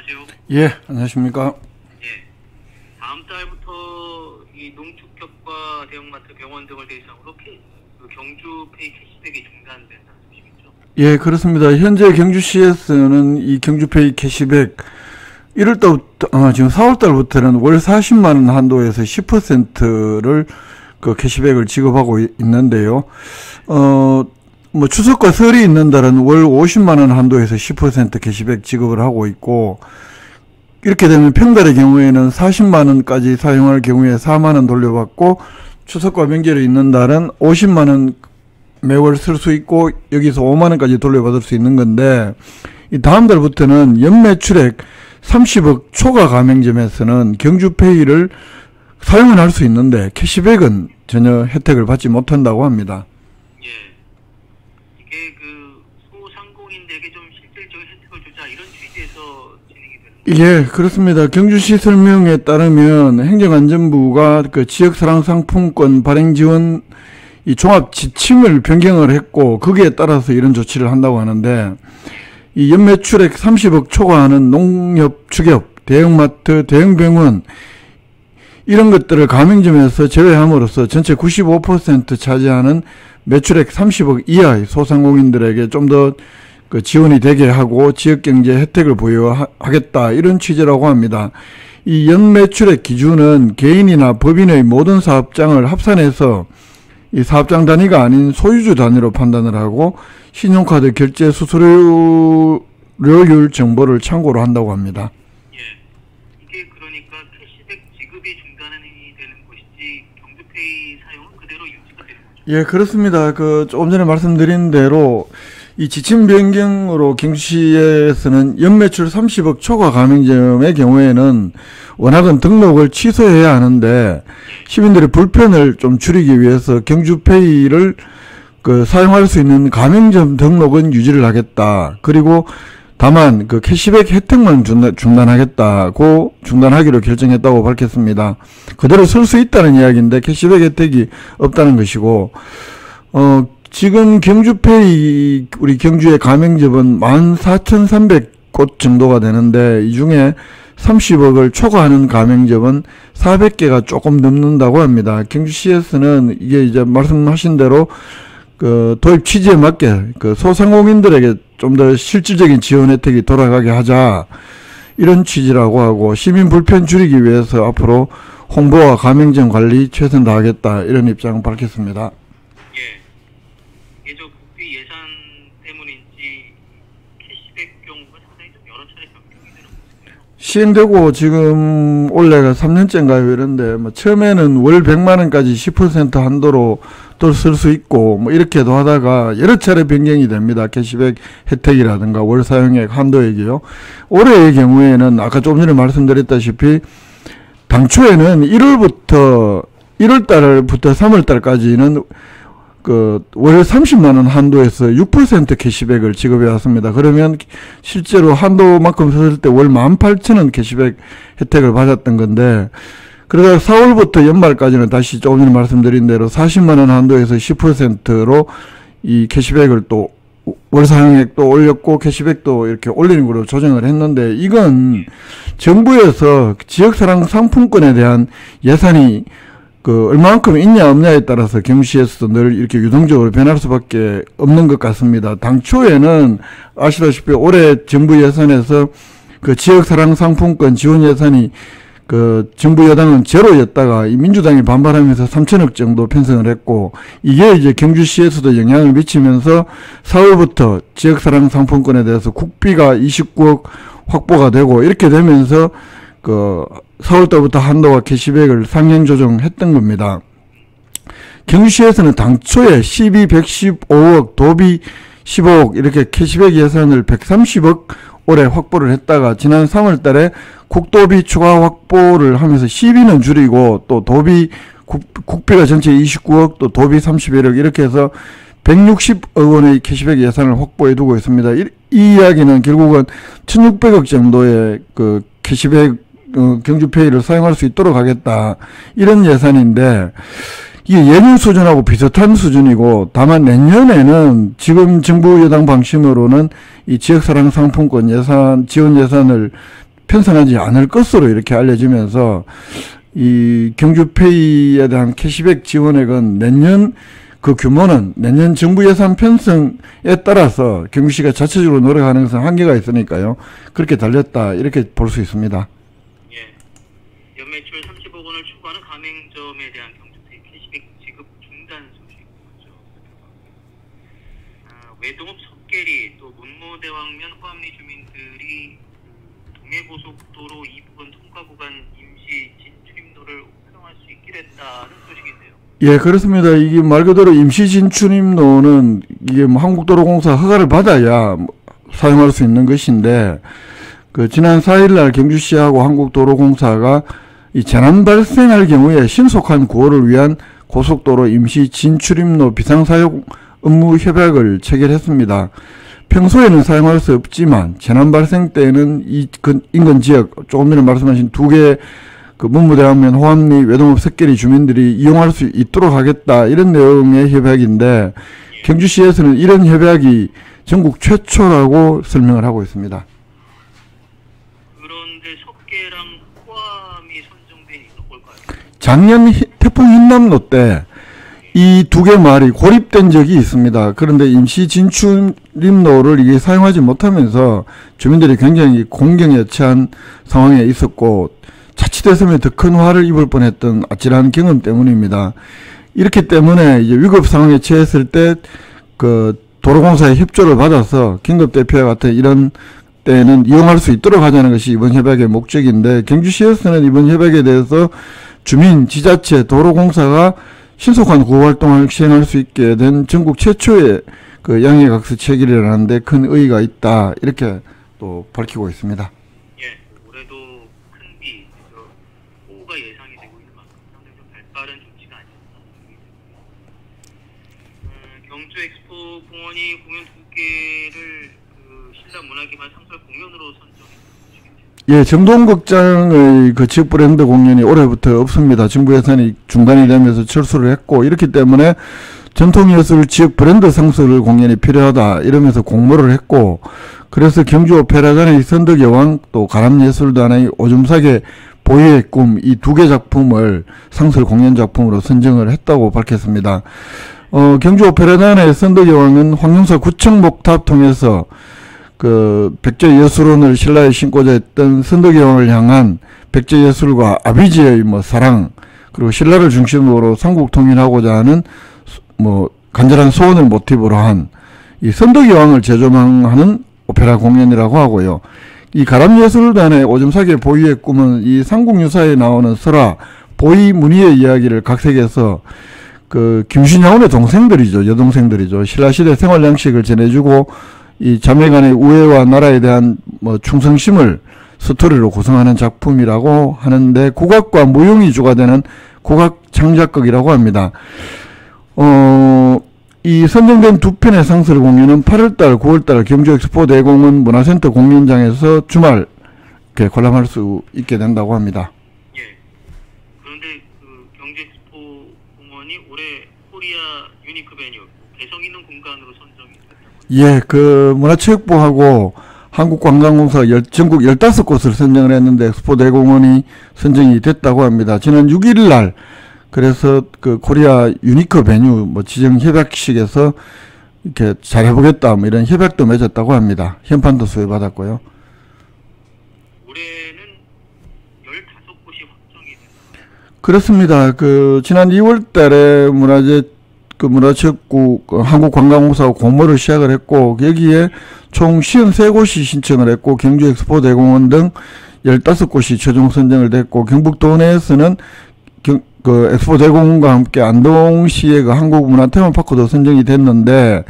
안녕하세요. 예, 안녕하십니까. 예. 다음 달부터 이 농축협과 대형마트, 병원 등을 대상으로 경주페이 캐시백이 중단된다는 소식이죠? 예, 그렇습니다. 현재 경주시에서는 이 경주페이 캐시백 1월달부터, 지금 4월달부터는 월 40만원 한도에서 10%를 그 캐시백을 지급하고 있는데요. 뭐 추석과 설이 있는 달은 월 50만원 한도에서 10% 캐시백 지급을 하고 있고, 이렇게 되면 평달의 경우에는 40만원까지 사용할 경우에 4만원 돌려받고, 추석과 명절이 있는 달은 50만원 매월 쓸 수 있고, 여기서 5만원까지 돌려받을 수 있는 건데, 이 다음 달부터는 연매출액 30억 초과 가맹점에서는 경주페이를 사용은 할 수 있는데 캐시백은 전혀 혜택을 받지 못한다고 합니다. 예. 이게 그 소상공인들에게 좀 실질적인 혜택을 주자 이런 취지에서 진행이 되는 거죠? 예, 그렇습니다. 경주시 설명에 따르면 행정안전부가 그 지역사랑상품권 발행지원 이 종합 지침을 변경을 했고, 거기에 따라서 이런 조치를 한다고 하는데, 이 연매출액 30억 초과하는 농협, 축협, 대형마트, 대형병원 이런 것들을 가맹점에서 제외함으로써 전체 95% 차지하는 매출액 30억 이하의 소상공인들에게 좀 더 그 지원이 되게 하고 지역경제 혜택을 부여하겠다, 이런 취지라고 합니다. 이 연매출액 기준은 개인이나 법인의 모든 사업장을 합산해서 이 사업장 단위가 아닌 소유주 단위로 판단을 하고 신용카드 결제 수수료율 정보를 참고로 한다고 합니다. 예. 이게 그러니까 캐시백 지급이 중단이 되는 것이지 경주페이 사용은 그대로 유지가 되는 거죠? 예, 그렇습니다. 그 조금 전에 말씀드린 대로 이 지침 변경으로 경주시에서는 연매출 30억 초과 가맹점의 경우에는 워낙은 등록을 취소해야 하는데, 시민들의 불편을 좀 줄이기 위해서 경주페이를 그 사용할 수 있는 가맹점 등록은 유지를 하겠다. 그리고 다만 그 캐시백 혜택만 중단하기로 결정했다고 밝혔습니다. 그대로 쓸 수 있다는 이야기인데 캐시백 혜택이 없다는 것이고, 지금 경주페이 우리 경주의 가맹점은 14,300곳 정도가 되는데, 이 중에 30억을 초과하는 가맹점은 400개가 조금 넘는다고 합니다. 경주시에서는 이게 이제 말씀하신 대로 그 도입 취지에 맞게 그 소상공인들에게 좀 더 실질적인 지원 혜택이 돌아가게 하자, 이런 취지라고 하고, 시민 불편 줄이기 위해서 앞으로 홍보와 가맹점 관리 최선 다하겠다, 이런 입장을 밝혔습니다. 예. 이게 저 국비 예산 때문인지 캐시백 경우가 상당히 좀 여러 차례 변경이 되는 모습이에요. 시행되고 지금 올해가 3년째인가요? 이런데 뭐 처음에는 월 100만원까지 10% 한도로 또 쓸 수 있고 뭐 이렇게도 하다가 여러 차례 변경이 됩니다. 캐시백 혜택이라든가 월 사용액 한도액이요. 올해의 경우에는 아까 조금 전에 말씀드렸다시피 당초에는 1월달부터 3월달까지는 그 월 30만원 한도에서 6% 캐시백을 지급해 왔습니다. 그러면 실제로 한도만큼 썼을 때 월 18,000원 캐시백 혜택을 받았던 건데, 그러다가 4월부터 연말까지는 다시 조금 전에 말씀드린 대로 40만원 한도에서 10%로 이 캐시백을 또 월 사용액도 올렸고 캐시백도 이렇게 올리는 걸로 조정을 했는데, 이건 정부에서 지역사랑 상품권에 대한 예산이 그 얼마만큼 있냐 없냐에 따라서 경주시에서도 늘 이렇게 유동적으로 변할 수밖에 없는 것 같습니다. 당초에는 아시다시피 올해 정부 예산에서 그 지역사랑 상품권 지원 예산이 그 정부 여당은 제로였다가 이 민주당이 반발하면서 3천억 정도 편성을 했고, 이게 이제 경주시에서도 영향을 미치면서 4월부터 지역사랑 상품권에 대해서 국비가 29억 확보가 되고, 이렇게 되면서 그 4월달부터 한도와 캐시백을 상향 조정했던 겁니다. 경주시에서는 당초에 시비 115억, 도비 15억 이렇게 캐시백 예산을 130억 올해 확보를 했다가 지난 3월달에 국도비 추가 확보를 하면서 시비는 줄이고 또 도비 국비가 전체 29억, 또 도비 31억 이렇게 해서 160억 원의 캐시백 예산을 확보해 두고 있습니다. 이 이야기는 결국은 1,600억 정도의 그 캐시백 경주페이를 사용할 수 있도록 하겠다, 이런 예산인데, 이게 예년 수준하고 비슷한 수준이고, 다만 내년에는 지금 정부 여당 방침으로는 이 지역사랑 상품권 예산, 지원 예산을 편성하지 않을 것으로 이렇게 알려지면서 이 경주페이에 대한 캐시백 지원액은 내년 그 규모는 내년 정부 예산 편성에 따라서 경주시가 자체적으로 노력하는 것은 한계가 있으니까요. 그렇게 달렸다 이렇게 볼 수 있습니다. 예. 연매출 30억 원을 추구하는 가맹점에 대한 경주페이 캐시백 지급 중단 소식이죠. 외동읍 석계리 또 문무대왕면 호암리 주민들이 동해고속도로 이 부분 통과 구간 임시 진출입로를 사용할 수 있게 됐다는 소식인데요. 예, 그렇습니다. 이게 말 그대로 임시 진출입로는 이게 뭐 한국도로공사 허가를 받아야 사용할 수 있는 것인데, 그 지난 4일날 경주시하고 한국도로공사가 이 재난 발생할 경우에 신속한 구호를 위한 고속도로 임시 진출입로 비상사용 업무 협약을 체결했습니다. 평소에는 사용할 수 없지만 재난 발생 때에는 이 인근 지역 조금 전에 말씀하신 두 개 그 문무대왕면 호암리 외동읍 석계리 주민들이 이용할 수 있도록 하겠다 이런 내용의 협약인데 경주시에서는 이런 협약이 전국 최초라고 설명을 하고 있습니다. 그런데 석계랑 호암이 선정된 이유는 뭘까요? 작년 태풍 흰남노 때 이 두 개 마을이 고립된 적이 있습니다. 그런데 임시 진출입로를 이게 사용하지 못하면서 주민들이 굉장히 공경에 처한 상황에 있었고 자칫했으면 더 큰 화를 입을 뻔했던 아찔한 경험 때문입니다. 이렇기 때문에 이제 위급 상황에 처했을 때 그 도로공사의 협조를 받아서 긴급 대피와 같은 이런 때는 이용할 수 있도록 하자는 것이 이번 협약의 목적인데 경주시에서는 이번 협약에 대해서 주민, 지자체, 도로공사가 신속한 구호활동을 시행할 수 있게 된 전국 최초의 그 양해각서 체결이라는데 큰 의의가 있다 이렇게 또 밝히고 있습니다. 예, 올해도 큰 비, 호우가 예상이 되고 있는 만큼 상당히 좀 발빠른 조치가 아니었나. 경주 엑스포 공원이 공연 2개를 그 신라 문화기반 상설 공연으로 선정했다는 소식인데. 예, 정동극장의 그 지역 브랜드 공연이 올해부터 없습니다. 정부 예산이 중단이 되면서 철수를 했고 이렇기 때문에 전통예술 지역 브랜드 상설 공연이 필요하다 이러면서 공모를 했고 그래서 경주 오페라단의 선덕여왕 또 가람예술단의 오줌사계 보희의 꿈 이 두 개 작품을 상설 공연 작품으로 선정을 했다고 밝혔습니다. 경주 오페라단의 선덕여왕은 황룡사 구청목탑 통해서 그 백제예술원을 신라에 신고자 했던 선덕여왕을 향한 백제예술과 아비지의 뭐 사랑 그리고 신라를 중심으로 삼국통일하고자 하는 뭐 간절한 소원을 모티브로 한 이 선덕여왕을 재조명하는 오페라 공연이라고 하고요. 이 가람예술단의 오줌사계 보희의 꿈은 이 삼국유사에 나오는 설화 보희 문희의 이야기를 각색해서 그 김신양원의 동생들이죠. 여동생들이죠. 신라시대 생활양식을 전해주고 이 자매간의 우애와 나라에 대한 뭐 충성심을 스토리로 구성하는 작품이라고 하는데 국악과 무용이 주가 되는 국악 창작극이라고 합니다. 이 선정된 두 편의 상설 공연은 8월달, 9월달 경주 엑스포 대공원 문화센터 공연장에서 주말 이렇게 관람할 수 있게 된다고 합니다. 예. 그런데 그 경주 엑스포 공원이 올해 코리아 유니크 베뉴 개성 있는 공간으로 선정이 됐다고. 예, 그 문화체육부하고 한국관광공사가 전국 15곳을 선정을 했는데 엑스포 대공원이 선정이 됐다고 합니다. 지난 6일 날 그래서 그 코리아 유니크 베뉴 뭐 지정 협약식에서 이렇게 잘해보겠다 뭐 이런 협약도 맺었다고 합니다. 현판도 수여받았고요. 올해는 15곳이 확정이 됐다. 그렇습니다. 그 지난 2월 달에 문화체육부 한국관광공사하고 공모를 시작을 했고 여기에 총 53곳이 신청을 했고 경주 엑스포 대공원 등 15곳이 최종 선정을 됐고 경북도 내에서는 그 엑스포 대공원과 함께 안동시의 그 한국문화테마파크도 선정이 됐는데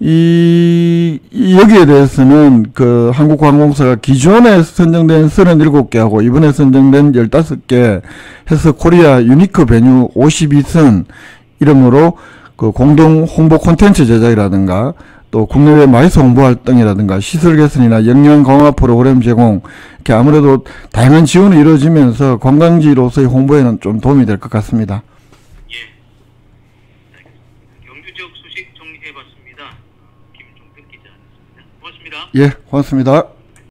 여기에 대해서는 그 한국관광공사가 기존에 선정된 37개하고 이번에 선정된 15개 해서 코리아 유니크 베뉴 52선 이름으로 그 공동 홍보 콘텐츠 제작이라든가 또 국내외 마이스 홍보 활동이라든가 시설 개선이나 역량 강화 프로그램 제공 이렇게 아무래도 다양한 지원이 이루어지면서 관광지로서의 홍보에는 좀 도움이 될 것 같습니다. 예. 알겠습니다. 경주 지역 소식 정리해봤습니다. 김종택 기자였습니다. 고맙습니다. 예, 고맙습니다.